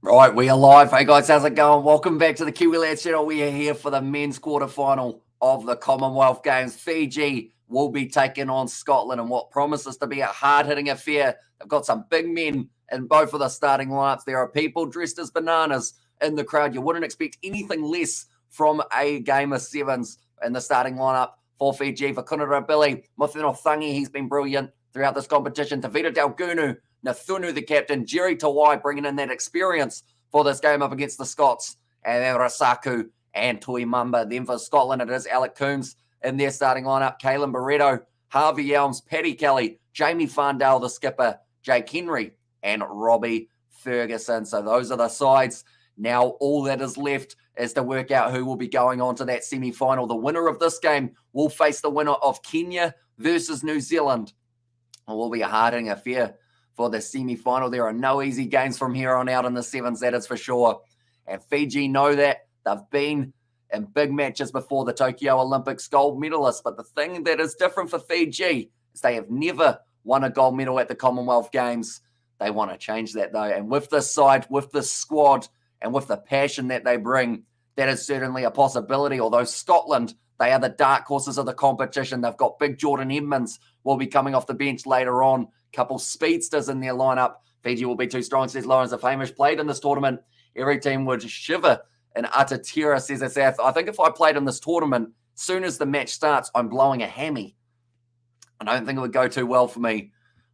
Right, we are live. Hey guys, how's it going? Welcome back to the Kiwi Lads channel. We are here for the men's quarterfinal of the Commonwealth Games. Fiji will be taking on Scotland in what promises to be a hard-hitting affair. They've got some big men in both of the starting lineups. There are people dressed as bananas in the crowd. You wouldn't expect anything less from a game of sevens in the starting lineup for Fiji. For Kunarabili, Muthinothangi, he's been brilliant throughout this competition. Tavita Dalgunu, Nathunu, the captain, Jerry Tawai bringing in that experience for this game up against the Scots, and then Rasaku and Tui Mamba. Then for Scotland, it is Alec Coombs in their starting lineup, Kalen Barretto, Harvey Elms, Paddy Kelly, Jamie Farndale, the skipper, Jake Henry, and Robbie Ferguson. So those are the sides. Now all that is left is to work out who will be going on to that semi-final. The winner of this game will face the winner of Kenya versus New Zealand. It will be a hard-hitting affair for the semi-final. There are no easy games from here on out in the sevens, that is for sure. And Fiji know that. They've been in big matches before, the Tokyo Olympics gold medalists. But the thing that is different for Fiji is they have never won a gold medal at the Commonwealth Games. They want to change that, though. And with this side, with this squad, and with the passion that they bring, that is certainly a possibility. Although Scotland, they are the dark horses of the competition. They've got big Jordan Edmonds will be coming off the bench later on. Couple speedsters in their lineup. Fiji will be too strong, says Lawrence. If Hamish played in this tournament, every team would shiver in utter terror, says Asaf. I think if I played in this tournament, soon as the match starts, I'm blowing a hammy. I don't think it would go too well for me.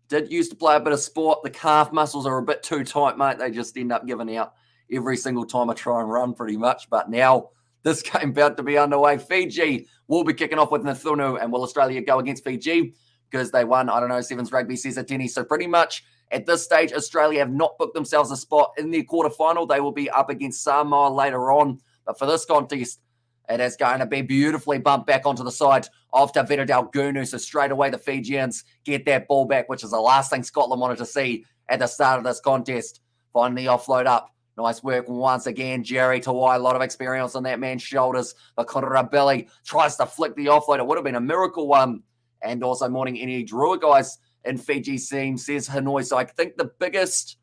Did used to play a bit of sport. The calf muscles are a bit too tight, mate. They just end up giving out every single time I try and run pretty much. But now this game about to be underway. Fiji will be kicking off with Nathunu, and will Australia go against Fiji? Because they won, Sevens Rugby, says Atini. So pretty much at this stage, Australia have not booked themselves a spot in their quarterfinal. They will be up against Samoa later on. But for this contest, it is going to be beautifully bumped back onto the side of Tavita Dalgunu. So straight away, the Fijians get that ball back, which is the last thing Scotland wanted to see at the start of this contest. Find the offload up. Nice work once again. Jerry Tawai, a lot of experience on that man's shoulders. But Kunarabili tries to flick the offload. It would have been a miracle one. And also morning any Drua guys in Fiji's team, says Hanoi. So I think the biggest,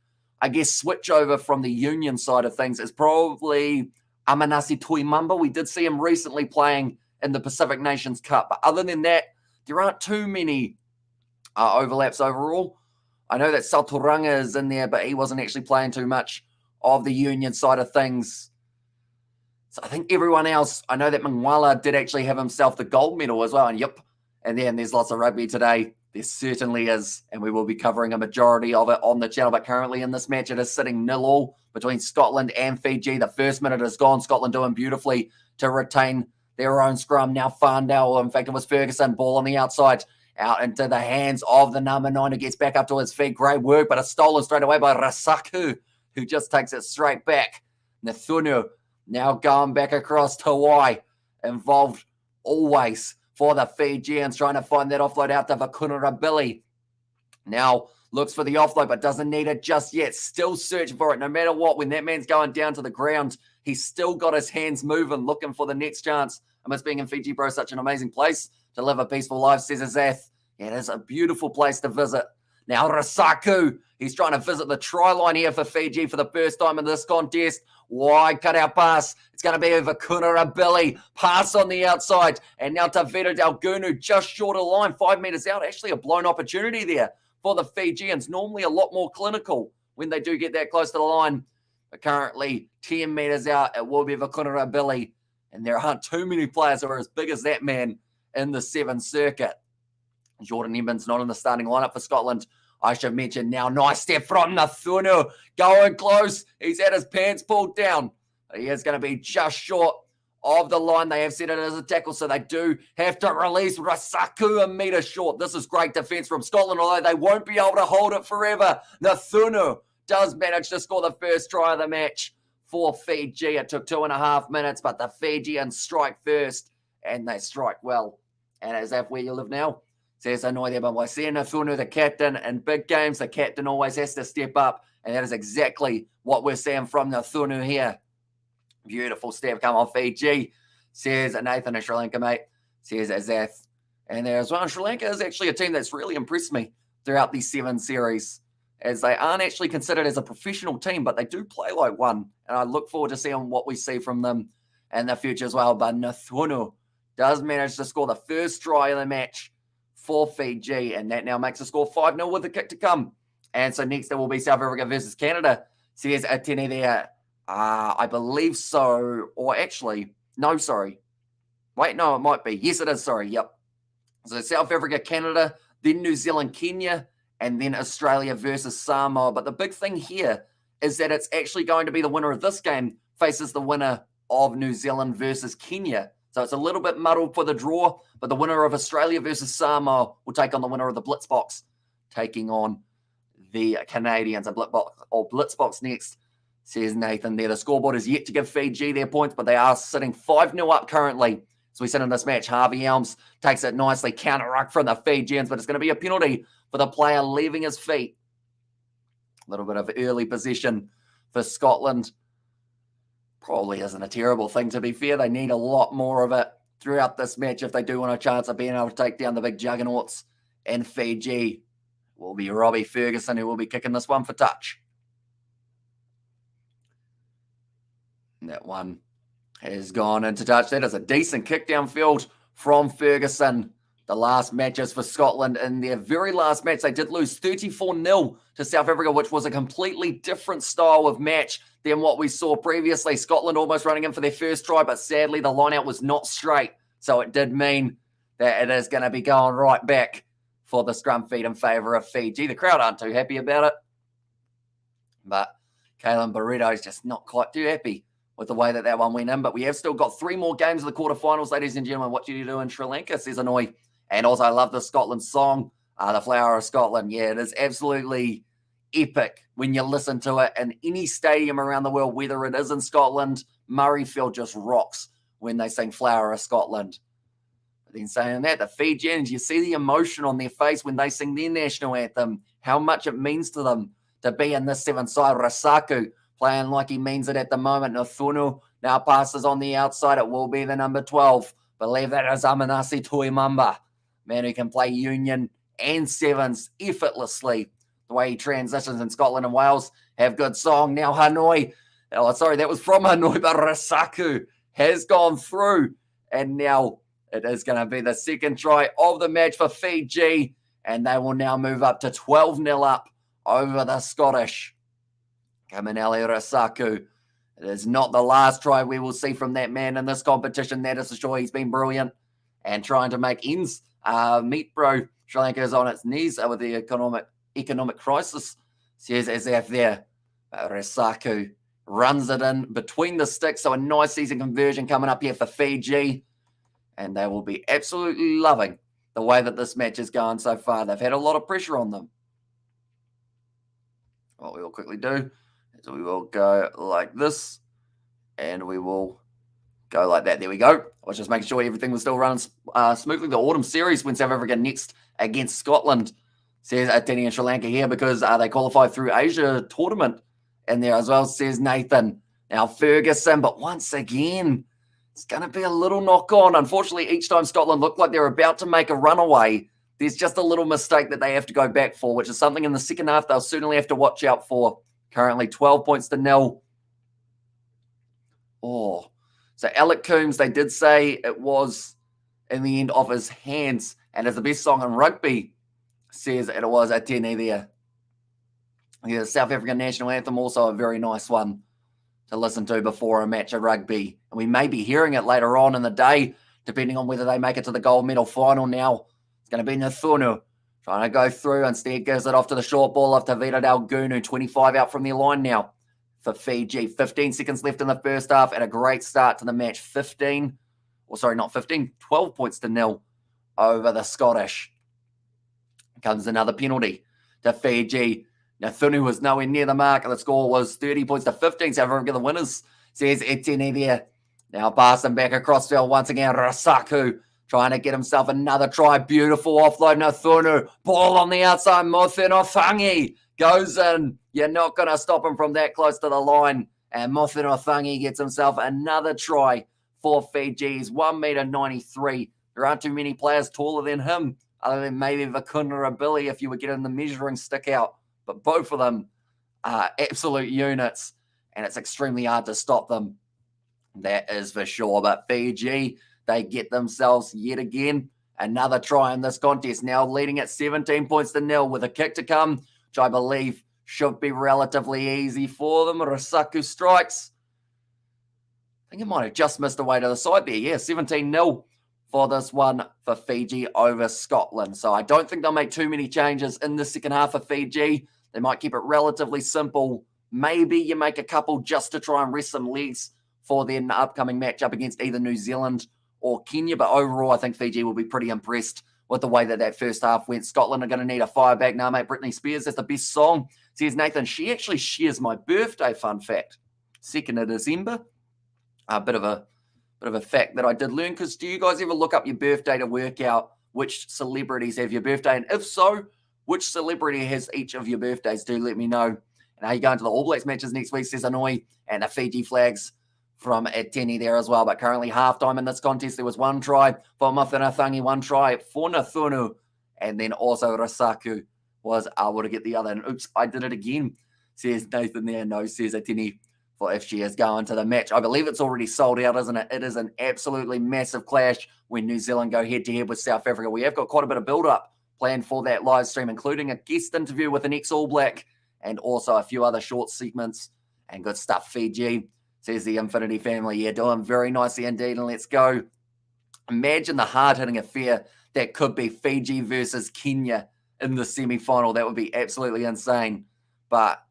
switch over from the Union side of things is probably Amanasi Tuimamba. We did see him recently playing in the Pacific Nations Cup. But other than that, there aren't too many overlaps overall. I know that Salturanga is in there, but he wasn't actually playing too much of the Union side of things. So I think everyone else, I know that Mangwala did actually have himself the gold medal as well. And yep. And then there's lots of rugby today. There certainly is. And we will be covering a majority of it on the channel. But currently in this match, it is sitting 0-0 between Scotland and Fiji. The first minute is gone. Scotland doing beautifully to retain their own scrum. Now Farndale, in fact, it was Ferguson, ball on the outside, out into the hands of the number 9 who gets back up to his feet. Great work, but it's stolen straight away by Rasaku, who just takes it straight back. Nathunu now going back across to Hawaii. Involved always for the Fijians, trying to find that offload out to Kunarabili. Now looks for the offload, but doesn't need it just yet. Still searching for it. No matter what, when that man's going down to the ground, he's still got his hands moving, looking for the next chance. I miss being in Fiji, bro. Such an amazing place to live a peaceful life, says Azath. It is a beautiful place to visit. Now Rasaku, he's trying to visit the try line here for Fiji for the first time in this contest. Wide cutout pass. It's going to be over Kunarabili. Pass on the outside. And now Tavita Dalgunu just short of line, 5 meters out. Actually a blown opportunity there for the Fijians. Normally a lot more clinical when they do get that close to the line. But currently 10 meters out, it will be for Kunarabili. And there aren't too many players who are as big as that man in the Sevens circuit. Jordan Edmonds not in the starting lineup for Scotland. I should mention now, nice step from Nathunu. Going close. He's had his pants pulled down. But he is going to be just short of the line. They have set it as a tackle, so they do have to release Rasaku a metre short. This is great defence from Scotland, although they won't be able to hold it forever. Nathunu does manage to score the first try of the match for Fiji. It took 2.5 minutes, but the Fijians strike first, and they strike well. And is that where you live now? Says Hanoi there, but by seeing Nathunu, the captain, in big games, the captain always has to step up, and that is exactly what we're seeing from Nathunu here. Beautiful step come on Fiji, says Nathan of Sri Lanka, mate, says Azath. And there as well, Sri Lanka is actually a team that's really impressed me throughout these 7 series. as they aren't actually considered as a professional team, but they do play like one. And I look forward to seeing what we see from them in the future as well. But Nathunu does manage to score the first try of the match for Fiji, and that now makes the score 5-0 with the kick to come. And so next it will be South Africa versus Canada. Says Atene there. I believe so. Or actually, no, sorry. Wait, no, it might be. Yes, it is. Sorry. Yep. So South Africa, Canada, then New Zealand, Kenya, and then Australia versus Samoa. But the big thing here is that it's actually going to be the winner of this game faces the winner of New Zealand versus Kenya. So it's a little bit muddled for the draw, but the winner of Australia versus Samoa will take on the winner of the Blitzbox, taking on the Canadians. A Blitzbox next, says Nathan there. The scoreboard is yet to give Fiji their points, but they are sitting 5-0 up currently. So we sit in this match. Harvey Elms takes it nicely, counter-ruck from the Fijians, but it's going to be a penalty for the player leaving his feet. A little bit of early possession for Scotland. Probably isn't a terrible thing, to be fair. They need a lot more of it throughout this match if they do want a chance of being able to take down the big juggernauts in Fiji. Will be Robbie Ferguson who will be kicking this one for touch. And that one has gone into touch. That is a decent kick downfield from Ferguson. The last matches for Scotland in their very last match, they did lose 34-0 to South Africa, which was a completely different style of match than what we saw previously. Scotland almost running in for their first try, but sadly the line-out was not straight. So it did mean that it is going to be going right back for the scrum feed in favour of Fiji. The crowd aren't too happy about it. But Kalen Barreto is just not quite too happy with the way that one went in. But we have still got 3 more games of the quarterfinals, ladies and gentlemen. What do you do in Sri Lanka, says Annoy. And also, I love the Scotland song, The Flower of Scotland. Yeah, it is absolutely epic when you listen to it in any stadium around the world, whether it is in Scotland. Murrayfield just rocks when they sing Flower of Scotland. But then saying that, the Fijians, you see the emotion on their face when they sing their national anthem, how much it means to them to be in this 7th side. Rasaku playing like he means it at the moment. Nathunu now passes on the outside. It will be the number 12. Believe that is Amanasi Tuimamba. Man who can play union and sevens effortlessly. The way he transitions in Scotland and Wales have good song. Now Hanoi. Oh, sorry, that was from Hanoi, but Rasaku has gone through. And now it is going to be the second try of the match for Fiji. And they will now move up to 12-0 up over the Scottish. Kamanele Rasaku. It is not the last try we will see from that man in this competition. That is for sure. He's been brilliant and trying to make ends meet, bro. Sri Lanka is on its knees with the economic crisis. Says Azaf there. Rasaku runs it in between the sticks. So a nice season conversion coming up here for Fiji. And they will be absolutely loving the way that this match is going so far. They've had a lot of pressure on them. What we will quickly do is we will go like this. And we will go like that. There we go. I was just making sure everything was still running smoothly. The autumn series when South Africa next against Scotland, says Atene and Sri Lanka here, because they qualified through Asia tournament in there as well, says Nathan. Now Ferguson, but once again, it's going to be a little knock on. Unfortunately, each time Scotland look like they're about to make a runaway, there's just a little mistake that they have to go back for, which is something in the second half they'll certainly have to watch out for. Currently 12-0. Oh, so Alec Coombs, they did say it was in the end of his hands. And as the best song in rugby says, it was Atene there. Yeah, the South African national anthem, also a very nice one to listen to before a match of rugby. And we may be hearing it later on in the day, depending on whether they make it to the gold medal final now. It's going to be Nathunu trying to go through. Instead, gives it off to the short ball of Tavita Dalgunu, 25 out from their line now for Fiji. 15 seconds left in the first half and a great start to the match. 12 points to nil over the Scottish. Comes another penalty to Fiji. Nathunu was nowhere near the mark, and the score was 30 points to 15. South Africa the winners, says Etienne there. Now passing back across field once again. Rasaku trying to get himself another try. Beautiful offload. Nathunu. Ball on the outside. Mothenothangi goes in. You're not going to stop him from that close to the line. And Mothenothangi gets himself another try for Fiji. He's 1.93 meters. There aren't too many players taller than him, other than maybe Vakunda Billy if you were getting the measuring stick out but both of them are absolute units, and it's extremely hard to stop them. That is for sure. But Fiji, they get themselves yet again another try in this contest, now leading at 17 points to nil with a kick to come, which I believe should be relatively easy for them. Rasaku strikes. I think it might have just missed away to the side there. Yeah, 17-0 for this one for Fiji over Scotland. So I don't think they'll make too many changes in the second half of Fiji. They might keep it relatively simple. Maybe you make a couple just to try and rest some legs for their upcoming matchup against either New Zealand or Kenya. But overall, I think Fiji will be pretty impressed with the way that first half went. Scotland are going to need a fire back now, mate. Britney Spears, that's the best song. Says Nathan, she actually shares my birthday, fun fact. 2nd of December. A bit of a fact that I did learn, because do you guys ever look up your birthday to work out which celebrities have your birthday? And if so, which celebrity has each of your birthdays? Do let me know. And are you going to the All Blacks matches next week, says Hanoi, and the Fiji flags from Ateni there as well. But currently halftime in this contest, there was one try for Mawhenathangi, one try for Nathunu, and then also Rasaku was able to get the other. And oops, I did it again, says Nathan there. No, says Ateni, for if she is going to the match. I believe it's already sold out, isn't it? It is an absolutely massive clash when New Zealand go head-to-head with South Africa. We have got quite a bit of build-up planned for that live stream, including a guest interview with an ex-All Black and also a few other short segments and good stuff. Fiji, says the Infinity family. Yeah, doing very nicely indeed. And let's go. Imagine the hard-hitting affair that could be Fiji versus Kenya in the semi-final. That would be absolutely insane. But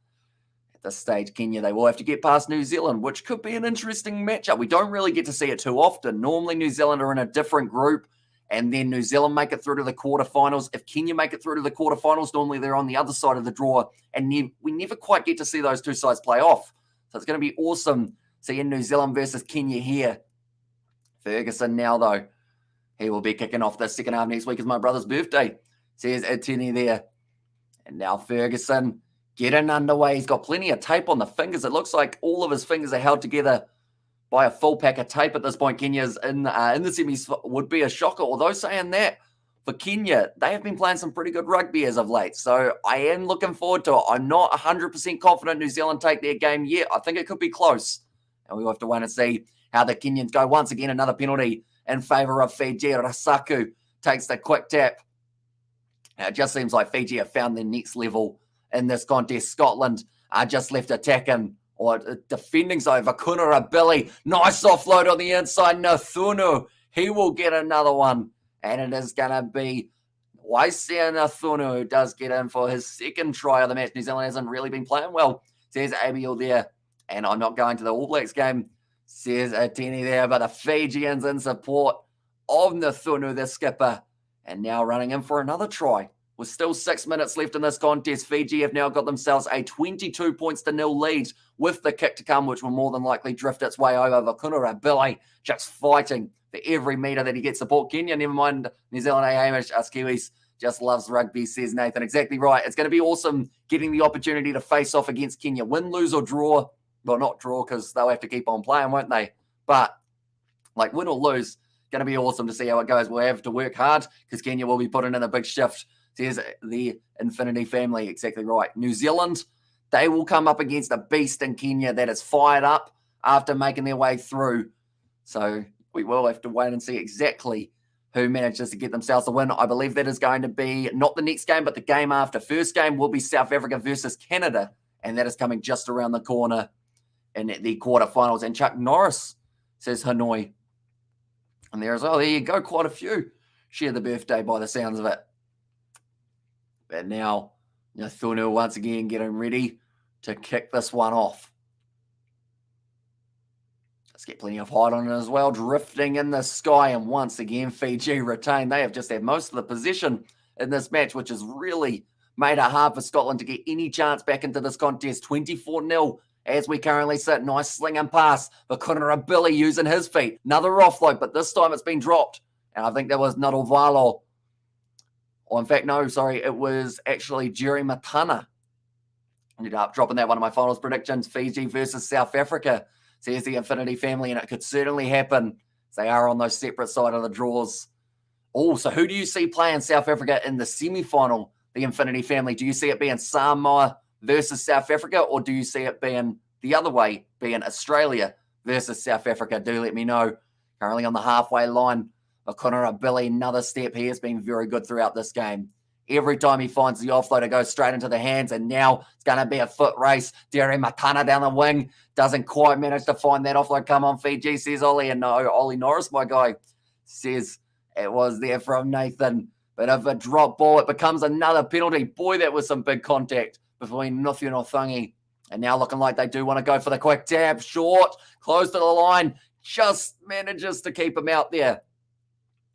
at this stage, Kenya, they will have to get past New Zealand, which could be an interesting matchup. We don't really get to see it too often. Normally, New Zealand are in a different group, and then New Zealand make it through to the quarterfinals. If Kenya make it through to the quarterfinals, normally they're on the other side of the draw, and we never quite get to see those two sides play off. So it's going to be awesome seeing New Zealand versus Kenya here. Ferguson now, though. He will be kicking off the second half next week. Is my brother's birthday, says Atini there. And now Ferguson getting underway. He's got plenty of tape on the fingers. It looks like all of his fingers are held together by a full pack of tape at this point. Kenya's in the semis would be a shocker. Although saying that, for Kenya, they have been playing some pretty good rugby as of late. So I am looking forward to it. I'm not 100% confident New Zealand take their game yet. I think it could be close. And we'll have to wait and see how the Kenyans go. Once again, another penalty in favour of Fiji. Rasaku takes the quick tap. Now, it just seems like Fiji have found their next level in this contest. Scotland are just left attacking or defending. So Vakunara Billy, nice offload on the inside. Nathunu, he will get another one. And it is going to be Waisia Nathunu who does get in for his second try of the match. New Zealand hasn't really been playing well, says Abiel there. And I'm not going to the All Blacks game, says Ateni there. But the Fijians in support of Nathunu, the skipper, and now running in for another try. With still 6 minutes left in this contest, Fiji have now got themselves a 22 points to nil lead with the kick to come, which will more than likely drift its way over. Vakunara Billy just fighting for every metre that he gets support. Kenya, never mind New Zealand, Hamish, us Kiwis, just loves rugby, says Nathan. Exactly right. It's going to be awesome getting the opportunity to face off against Kenya. Win, lose, or draw. Well, not draw, because they'll have to keep on playing, won't they? But, like, win or lose, going to be awesome to see how it goes. We'll have to work hard, because Kenya will be putting in a big shift. Says the Infinity family. Exactly right. New Zealand, they will come up against a beast in Kenya that is fired up after making their way through. So we will have to wait and see exactly who manages to get themselves a win. I believe that is going to be not the next game, but the game after. First game will be South Africa versus Canada, and that is coming just around the corner in the quarterfinals. And Chuck Norris, says Hanoi. And there as well. There you go. Quite a few share the birthday by the sounds of it. But now, Nathunu once again getting ready to kick this one off. Let's get plenty of height on it as well. Drifting in the sky. And once again, Fiji retain. They have just had most of the possession in this match, which has really made it hard for Scotland to get any chance back into this contest. 24-0 as we currently sit. Nice sling and pass. Vakunara Billy using his feet. Another offload, but this time it's been dropped. And I think that was Naruvalo. Or in fact, no, sorry, it was actually Jerry Matana. Ended up dropping that one of my finals predictions. Fiji versus South Africa, says the Infinity family, and it could certainly happen. They are on those separate side of the draws. Oh, so who do you see playing South Africa in the semi-final the Infinity family? Do you see it being Samoa versus South Africa, or do you see it being the other way, being Australia versus South Africa? Do let me know. Currently on the halfway line, Makunara Billy, another step. He has been very good throughout this game. Every time he finds the offload, it goes straight into the hands, and now it's going to be a foot race. Dere Matana down the wing, doesn't quite manage to find that offload. Come on, Fiji, says Ollie, and no, Ollie Norris, my guy, says it was there from Nathan. But if a drop ball, it becomes another penalty. Boy, that was some big contact between Nuthi and Othangi. And now looking like they do want to go for the quick tap. Short, close to the line, just manages to keep him out there.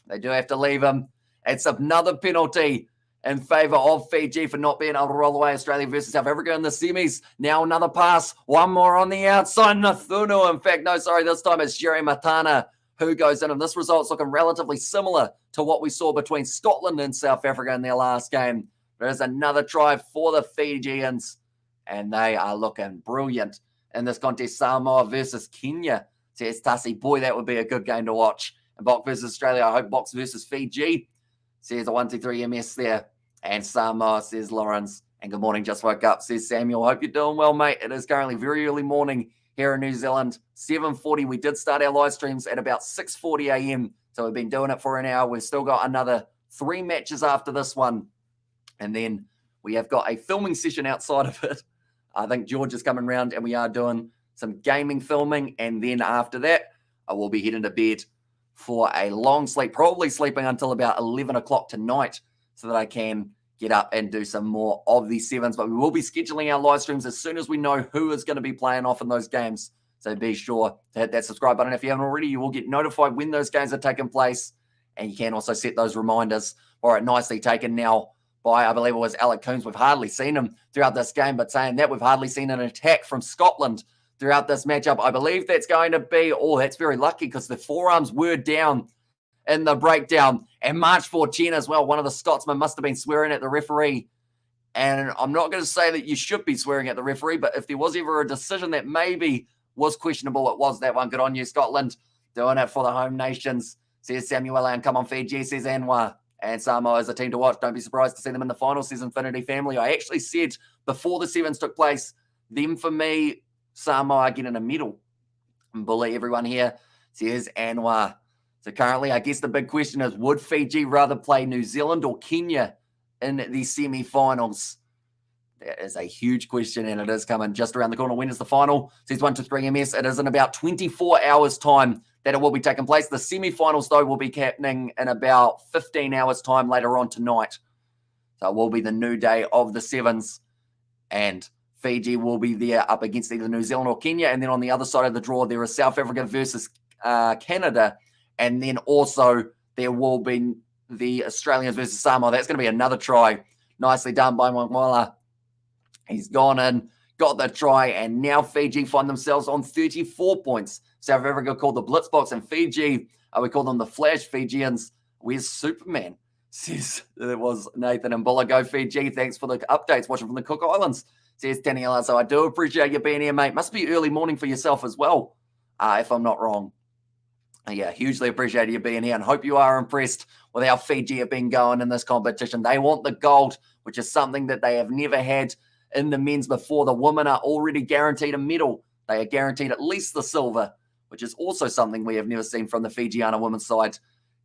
They do have to leave him. It's another penalty in favour of Fiji for not being able to roll away Australia versus South Africa in the semis. Now another pass. One more on the outside. Nathunu. In fact, no, sorry, this time it's Jerry Matana who goes in. And this result's looking relatively similar to what we saw between Scotland and South Africa in their last game. There's another try for the Fijians, and they are looking brilliant in this contest. Samoa versus Kenya, says Tassi. Boy, that would be a good game to watch. And Box versus Australia, I hope Box versus Fiji, says a 123 MS there. And Samoa, says Lawrence. And good morning, just woke up, says Samuel. Hope you're doing well, mate. It is currently very early morning here in New Zealand. 7:40. We did start our live streams at about 6:40 a.m. So we've been doing it for an hour. We've still got another 3 matches after this one. And then we have got a filming session outside of it. I think George is coming around and we are doing some gaming filming. And then after that, I will be heading to bed for a long sleep, probably sleeping until about 11 o'clock tonight so that I can get up and do some more of these sevens. But we will be scheduling our live streams as soon as we know who is going to be playing off in those games. So be sure to hit that subscribe button. If you haven't already, you will get notified when those games are taking place. And you can also set those reminders. All right, nicely taken now by, I believe it was Alec Coombs. We've hardly seen him throughout this game, but saying that, we've hardly seen an attack from Scotland throughout this matchup. I believe that's going to be, that's very lucky because the forearms were down in the breakdown. And March 14 as well, one of the Scotsmen must have been swearing at the referee. And I'm not going to say that you should be swearing at the referee, but if there was ever a decision that maybe was questionable, it was that one. Good on you, Scotland. Doing it for the home nations, says Samuel. And come on, Fiji, says Anwar. And Samoa is a team to watch. Don't be surprised to see them in the final, says Infinity Family. I actually said before the sevens took place, them for me, Samoa getting a medal. And bully everyone here, says Anwar. So currently, I guess the big question is, would Fiji rather play New Zealand or Kenya in the semi-finals? That is a huge question, and it is coming just around the corner. When is the final? Says 123 MS. It is in about 24 hours' time that it will be taking place. The semi-finals, though, will be happening in about 15 hours' time later on tonight. So it will be the new day of the sevens, and Fiji will be there up against either New Zealand or Kenya. And then on the other side of the draw, there is South Africa versus Canada. And then also there will be the Australians versus Samoa. That's going to be another try. Nicely done by Mwala. He's gone in, got the try, and now Fiji find themselves on 34 points. South Africa called the Blitzbox, and Fiji, we call them the Flash Fijians. Where's Superman? Says it was Nathan and Bulla. Go Fiji. Thanks for the updates. Watching from the Cook Islands. Says Daniela. So I do appreciate you being here, mate. Must be early morning for yourself as well, if I'm not wrong. Yeah, hugely appreciate you being here and hope you are impressed with how Fiji have been going in this competition. They want the gold, which is something that they have never had in the men's before. The women are already guaranteed a medal. They are guaranteed at least the silver, which is also something we have never seen from the Fijiana women's side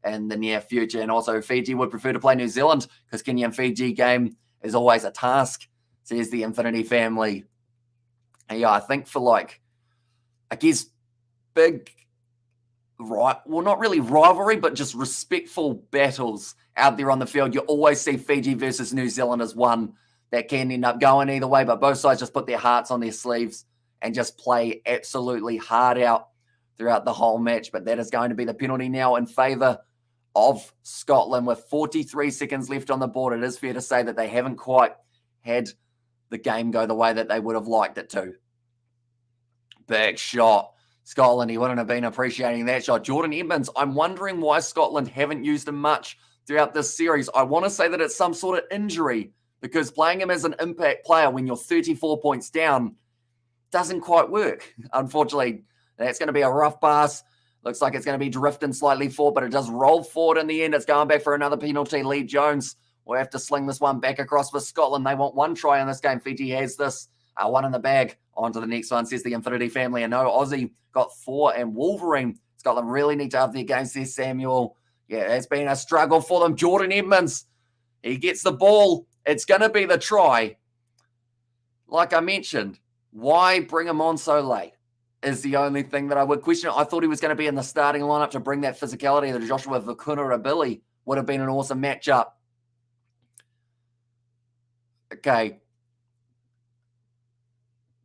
in the near future. And also Fiji would prefer to play New Zealand because Kenya and Fiji game is always a task, says the Infinity Family. And yeah, I think for big, right, well, not really rivalry, but just respectful battles out there on the field, you always see Fiji versus New Zealand as one that can end up going either way, but both sides just put their hearts on their sleeves and just play absolutely hard out throughout the whole match. But that is going to be the penalty now in favour of Scotland with 43 seconds left on the board. It is fair to say that they haven't quite had the game go the way that they would have liked it to. Big shot. Scotland, he wouldn't have been appreciating that shot. Jordan Edmonds, I'm wondering why Scotland haven't used him much throughout this series. I want to say that it's some sort of injury because playing him as an impact player when you're 34 points down doesn't quite work. Unfortunately, that's going to be a rough pass. Looks like it's going to be drifting slightly forward, but it does roll forward in the end. It's going back for another penalty. Lee Jones We'll have to sling this one back across for Scotland. They want one try in this game. Fiji has this. One in the bag. On to the next one, says the Infinity family. And no, Aussie got 4 and Wolverine. Scotland really need to have their games there, Samuel. Yeah, it's been a struggle for them. Jordan Edmonds, he gets the ball. It's going to be the try. Like I mentioned, why bring him on so late is the only thing that I would question. I thought he was going to be in the starting lineup to bring that physicality. The Joshua Vikuna-Billy would have been an awesome matchup. Okay.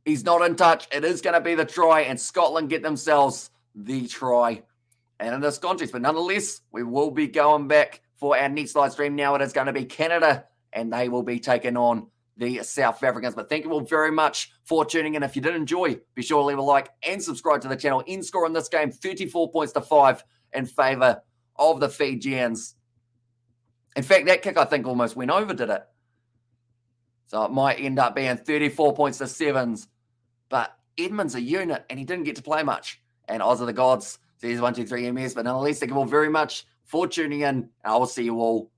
He's not in touch. It is going to be the try, and Scotland get themselves the try. And in this contest, but nonetheless, we will be going back for our next live stream. Now it is going to be Canada, and they will be taking on the South Africans. But thank you all very much for tuning in. If you did enjoy, be sure to leave a like and subscribe to the channel. End score in this game, 34 points to 5 in favour of the Fijians. In fact, that kick, I think, almost went over, did it? So it might end up being 34 points to 7s. But Edmonds a unit, and he didn't get to play much. And Oz of the Gods says 1, 2, 3 MS. But nonetheless, thank you all very much for tuning in. And I will see you all